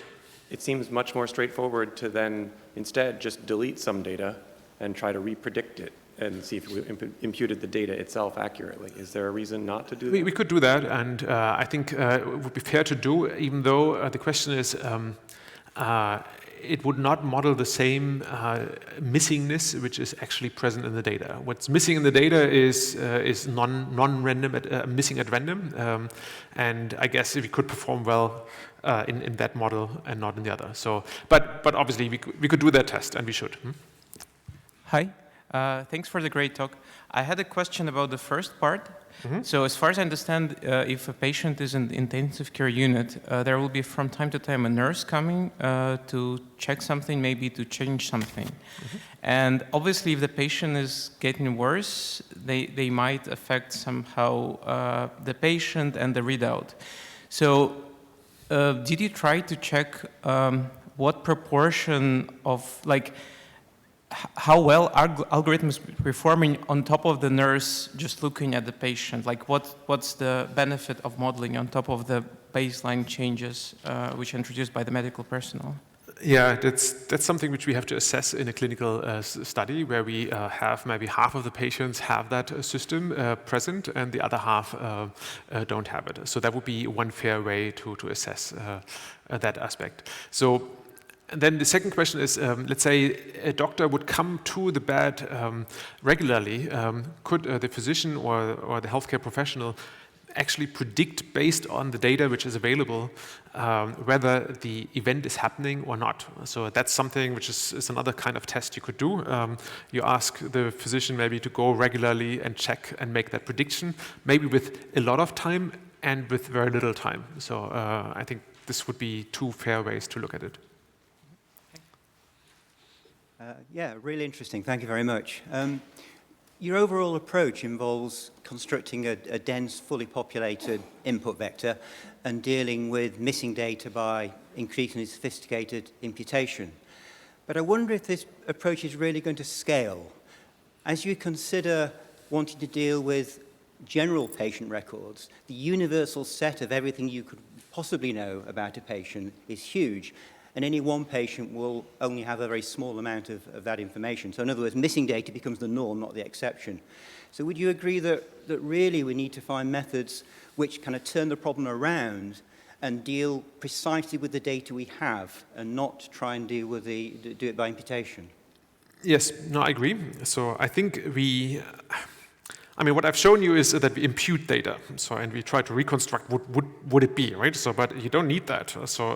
It seems much more straightforward to then instead just delete some data and try to repredict it and see if we imputed the data itself accurately. Is there a reason not to do that? We could do that, and I think it would be fair to do, even though the question is, it would not model the same missingness which is actually present in the data. What's missing in the data is non-random, missing at random, and I guess we could perform well in that model and not in the other. So, but obviously we could do that test, and we should. Hi. Thanks for the great talk. I had a question about the first part. Mm-hmm. So as far as I understand, if a patient is in the intensive care unit, there will be from time to time a nurse coming to check something, maybe to change something. Mm-hmm. And obviously if the patient is getting worse, they might affect somehow the patient and the readout. So did you try to check what proportion of, like, how well are algorithms performing on top of the nurse just looking at the patient? Like what's the benefit of modeling on top of the baseline changes which are introduced by the medical personnel? Yeah, that's something which we have to assess in a clinical study where we have maybe half of the patients have that system present and the other half don't have it. So that would be one fair way to assess that aspect. So. And then the second question is, let's say a doctor would come to the bed regularly. Could the physician or the healthcare professional actually predict based on the data which is available whether the event is happening or not? So that's something which is another kind of test you could do. You ask the physician maybe to go regularly and check and make that prediction, maybe with a lot of time and with very little time. So I think this would be two fair ways to look at it. Yeah, really interesting. Thank you very much. Your overall approach involves constructing a dense, fully populated input vector and dealing with missing data by increasingly sophisticated imputation. But I wonder if this approach is really going to scale. As you consider wanting to deal with general patient records, the universal set of everything you could possibly know about a patient is huge. And any one patient will only have a very small amount of that information. So in other words, missing data becomes the norm, not the exception. So would you agree that really we need to find methods which kind of turn the problem around and deal precisely with the data we have and not try and do it by imputation? Yes, no, I agree. So I think what I've shown you is that we impute data, and we try to reconstruct what would it be, right? So, but you don't need that. So,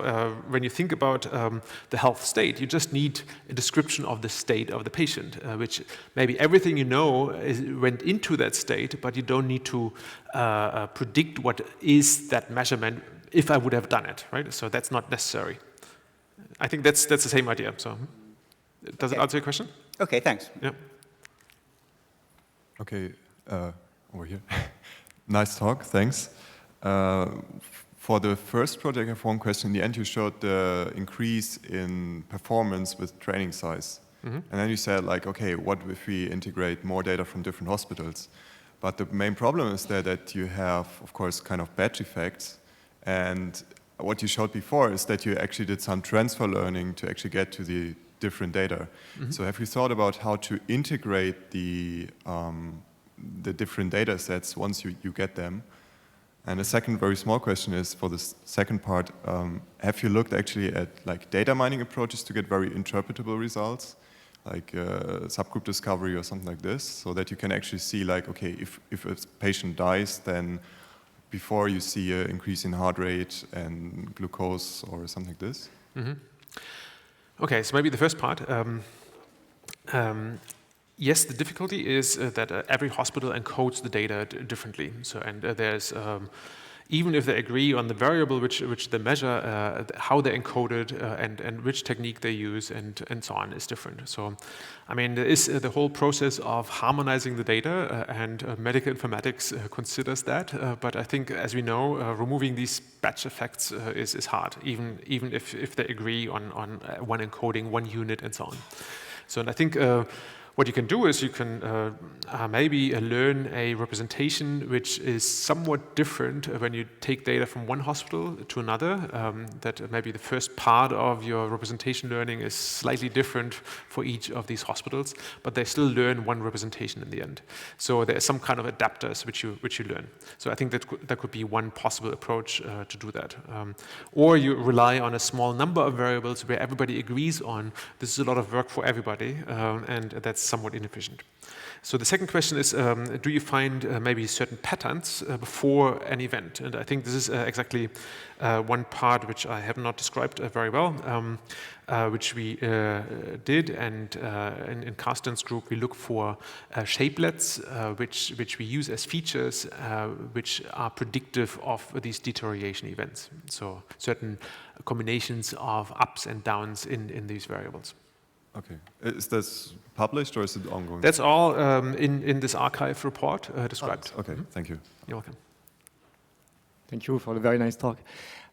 when you think about the health state, you just need a description of the state of the patient, which maybe everything you know went into that state, but you don't need to predict what is that measurement if I would have done it, right? So that's not necessary. I think that's the same idea. So, does it answer your question? Okay, thanks. Yeah. Okay. Over here. Nice talk, thanks. For the first project, I have one question. In the end, you showed the increase in performance with training size. Mm-hmm. And then you said, like, okay, what if we integrate more data from different hospitals? But the main problem is that you have, of course, kind of batch effects. And what you showed before is that you actually did some transfer learning to actually get to the different data. Mm-hmm. So have you thought about how to integrate the different data sets once you get them? And a second very small question is, for the second part, have you looked actually at like data mining approaches to get very interpretable results, like subgroup discovery or something like this, so that you can actually see like, okay, if a patient dies, then before you see an increase in heart rate and glucose or something like this? Mm-hmm. Okay, so maybe the first part. Yes, the difficulty is that every hospital encodes the data differently. So, and there's even if they agree on the variable which they measure, how they encode it and which technique they use and so on is different. So, I mean, there is the whole process of harmonizing the data and medical informatics considers that. But I think, as we know, removing these batch effects is hard, even if they agree on one encoding, one unit, and so on. So, and I think. What you can do is you can maybe learn a representation which is somewhat different when you take data from one hospital to another, that maybe the first part of your representation learning is slightly different for each of these hospitals, but they still learn one representation in the end. So there is some kind of adapters which you learn. So I think that could be one possible approach to do that. Or you rely on a small number of variables where everybody agrees on this is a lot of work for everybody, and that's somewhat inefficient. So the second question is, do you find maybe certain patterns before an event? And I think this is exactly one part which I have not described very well, which we did, and in Carsten's group we look for shapelets, which we use as features which are predictive of these deterioration events. So certain combinations of ups and downs in these variables. Okay. Is this published or is it ongoing? That's all in this archive report described. Oh, okay, thank you. You're welcome. Thank you for the very nice talk.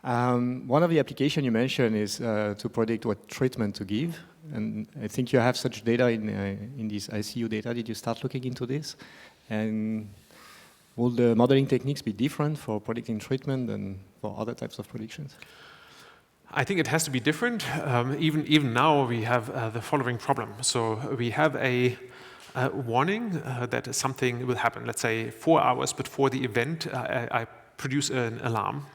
One of the applications you mentioned is to predict what treatment to give. And I think you have such data in this ICU data. Did you start looking into this? And will the modeling techniques be different for predicting treatment than for other types of predictions? I think it has to be different. Even now we have the following problem. So we have a warning that something will happen. Let's say 4 hours before the event, I produce an alarm.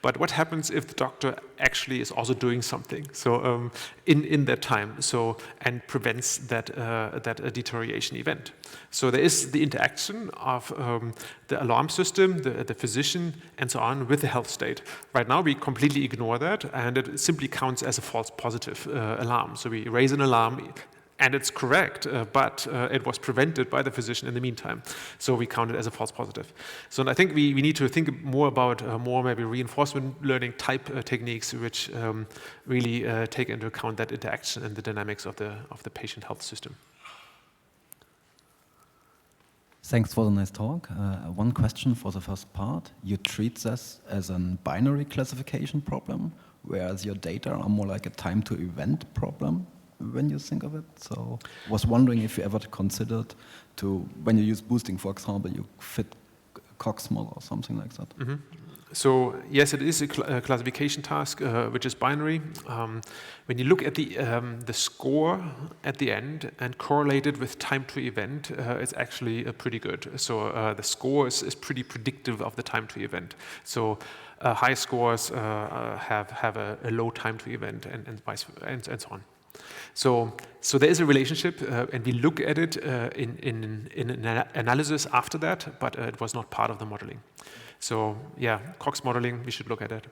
But what happens if the doctor actually is also doing something? So in that time, and prevents that deterioration event. So there is the interaction of the alarm system, the physician, and so on with the health state. Right now we completely ignore that, and it simply counts as a false positive alarm. So we raise an alarm. And it's correct, but it was prevented by the physician in the meantime. So we count it as a false positive. So I think we need to think more about more maybe reinforcement learning type techniques, which really take into account that interaction and the dynamics of the patient health system. Thanks for the nice talk. One question for the first part. You treat this as a binary classification problem, whereas your data are more like a time to event problem when you think of it. So I was wondering if you ever considered to, when you use boosting, for example, you fit COGS model or something like that. Mm-hmm. So yes, it is a classification task, which is binary. When you look at the score at the end and correlate it with time to event, it's actually pretty good. So the score is pretty predictive of the time to event. So high scores have a low time to event and so on. So there is a relationship, and we look at it in an analysis after that, but it was not part of the modeling. So yeah, COGS modeling, we should look at it.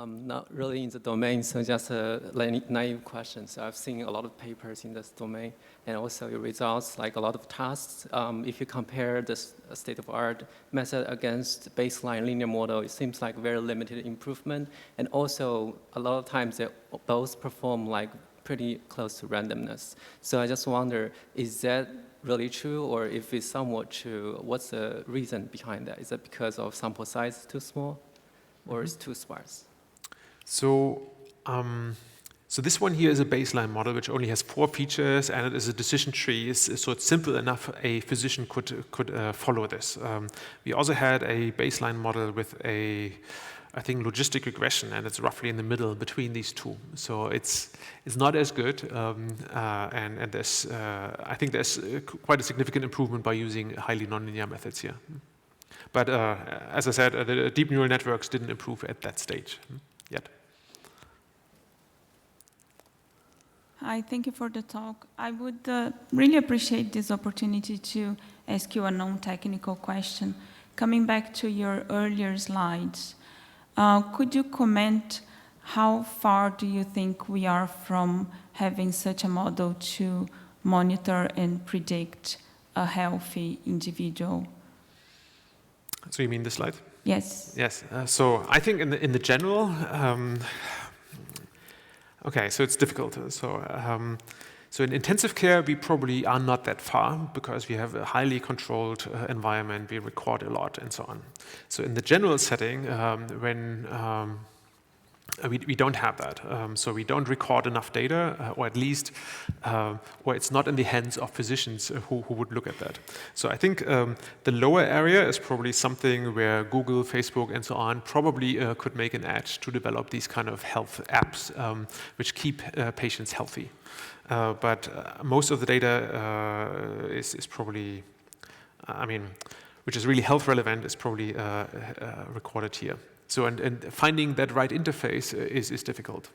Not really in the domain, so just a naive question. So I've seen a lot of papers in this domain, and also your results, like a lot of tasks. If you compare this state-of-art method against baseline linear model, it seems like very limited improvement. And also, a lot of times they both perform like pretty close to randomness. So I just wonder, is that really true, or if it's somewhat true, what's the reason behind that? Is it because of sample size too small, or it's too sparse? So this one here is a baseline model which only has 4 features, and it is a decision tree. So it's simple enough a physician could follow this. We also had a baseline model with I think logistic regression, and it's roughly in the middle between these two. So it's not as good, and there's I think there's quite a significant improvement by using highly nonlinear methods here. But as I said, the deep neural networks didn't improve at that stage yet. Hi, thank you for the talk. I would really appreciate this opportunity to ask you a non-technical question. Coming back to your earlier slides, could you comment how far do you think we are from having such a model to monitor and predict a healthy individual? So you mean this slide? Yes. Yes. So I think in the general, okay, so it's difficult. So in intensive care, we probably are not that far because we have a highly controlled environment. We record a lot and so on. So in the general setting, when we don't have that. So we don't record enough data, or at least, or it's not in the hands of physicians who would look at that. So I think the lower area is probably something where Google, Facebook, and so on probably could make an edge to develop these kind of health apps which keep patients healthy. But most of the data is probably, which is really health relevant, is probably recorded here. So, and finding that right interface is difficult.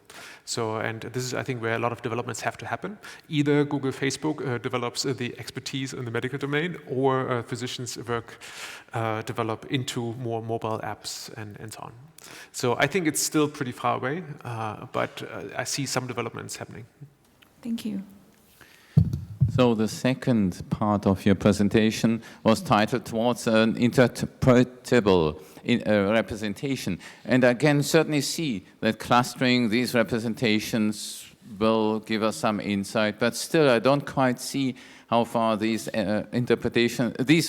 So, and this is, I think, where a lot of developments have to happen. Either Google, Facebook develops the expertise in the medical domain, or physicians develop into more mobile apps and so on. So I think it's still pretty far away, but I see some developments happening. Thank you. So the second part of your presentation was titled Towards an Interpretable Representation. And I can certainly see that clustering these representations will give us some insight, but still I don't quite see how far these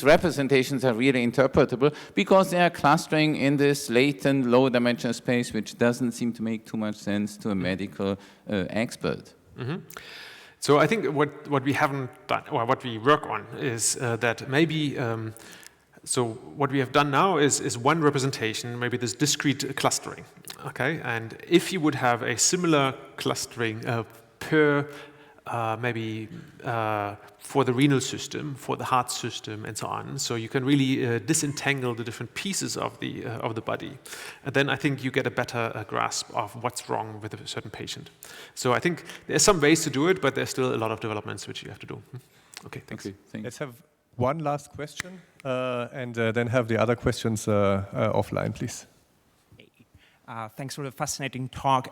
representations are really interpretable, because they are clustering in this latent low-dimensional space, which doesn't seem to make too much sense to a medical expert. Mm-hmm. So I think what we haven't done, or what we work on, is that maybe, so what we have done now is one representation, maybe this discrete clustering, okay? And if you would have a similar clustering per, maybe for the renal system, for the heart system, and so on, so you can really disentangle the different pieces of the body, and then I think you get a better grasp of what's wrong with a certain patient. So I think there's some ways to do it, but there's still a lot of developments which you have to do. Okay, thanks. Okay, thanks. Let's have one last question, and then have the other questions offline, please. Thanks for the fascinating talk.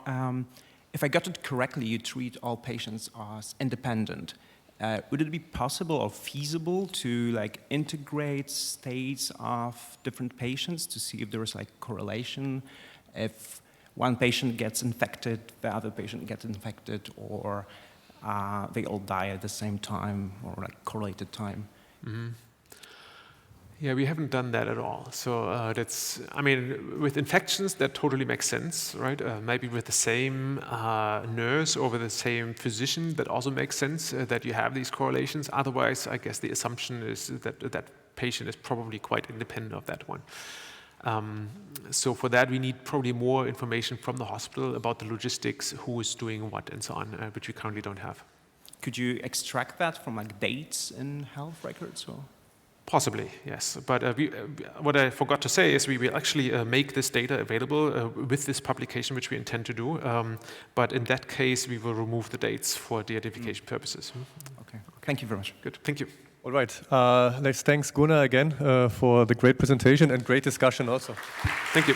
If I got it correctly, you treat all patients as independent. Would it be possible or feasible to integrate states of different patients to see if there is correlation? If one patient gets infected, the other patient gets infected, or they all die at the same time, or correlated time? Mm-hmm. Yeah, we haven't done that at all. So that's, with infections, that totally makes sense, right? Maybe with the same nurse or with the same physician, that also makes sense that you have these correlations. Otherwise, I guess the assumption is that that patient is probably quite independent of that one. So for that, we need probably more information from the hospital about the logistics, who is doing what, and so on, which we currently don't have. Could you extract that from dates in health records? Or? Possibly, yes. But what I forgot to say is we will actually make this data available with this publication, which we intend to do. But in that case, we will remove the dates for de-identification purposes. Okay. Thank you very much. Good. Thank you. All right. Let's thank Gunnar again for the great presentation and great discussion also. Thank you.